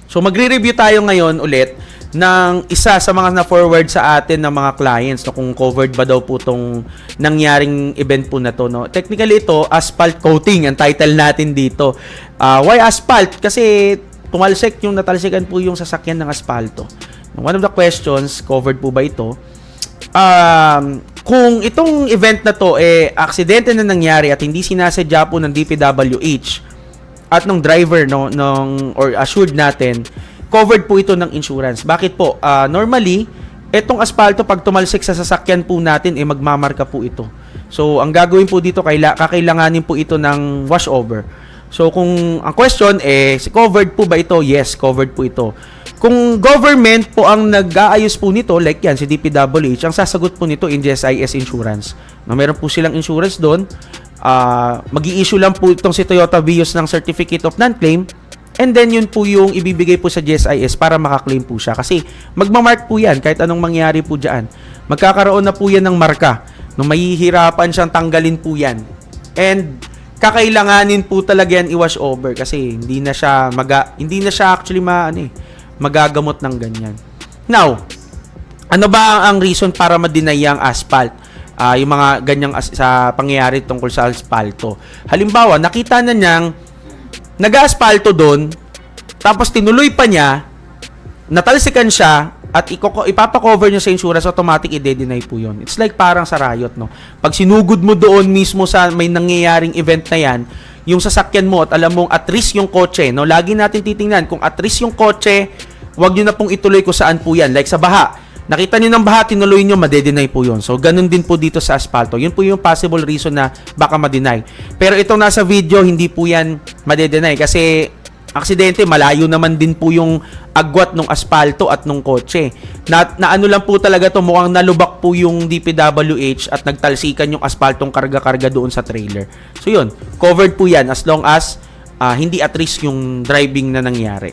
So magre-review tayo ngayon ulit ng isa sa mga na-forward sa atin ng mga clients, no, kung covered ba daw po tong nangyaring event po na to, no. Technically ito, asphalt coating ang title natin dito. Why asphalt? Kasi tumalsik yung natalsikan po yung sasakyan ng aspalto. One of the questions, covered po ba ito? Kung itong event na to aksidente na nangyari at hindi sinasadya po ng DPWH at ng driver, no, or assured natin, covered po ito ng insurance. Bakit po? Normally, itong aspalto pag tumalsik sa sasakyan po natin, magmamarka po ito. So, ang gagawin po dito, kakailanganin po ito ng washover. So, kung ang question covered po ba ito? Yes, covered po ito. Kung government po ang nag-aayos po nito, like yan, si DPWH, ang sasagot po nito in GSIS Insurance. Meron po silang insurance doon. Mag-i-issue lang po itong si Toyota Vios ng Certificate of Non-Claim, and then yun po yung ibibigay po sa GSIS para makaklaim po siya. Kasi magmamark po yan kahit anong mangyari po dyan. Magkakaroon na po yan ng marka. Nung mahihirapan siyang tanggalin po yan. And kakailanganin po talaga yan i-wash over kasi hindi na siya actually magagamot ng ganyan. Now, ano ba ang reason para ma-deny ang asphalt? Yung mga ganyang sa pangyayari tungkol sa aspalto. Halimbawa, nakita na niyang nag-aspalto doon, tapos tinuloy pa niya, natalsikan siya, at ipapakover niya sa insurance, automatic i-deny po yun. It's like parang sa riot, no? Pag sinugod mo doon mismo sa may nangyayaring event na yan, yung sasakyan mo at alam mong at risk yung kotse, no? Lagi natin titingnan kung at risk yung kotse, wag niyo na pong ituloy kung saan po yan. Like sa baha, nakita niyo ng baha, tinuloy niyo, ma-deny po yun. So, ganun din po dito sa aspalto. Yun po yung possible reason na baka ma-deny. Pero itong nasa video, hindi po yan ma-deny kasi aksidente, malayo naman din po yung agwat ng aspalto at ng kotse. Na ano lang po talaga to, mukhang nalubak po yung DPWH at nagtalsikan yung aspaltong karga-karga doon sa trailer. So, yun. Covered po yan as long as hindi at risk yung driving na nangyari.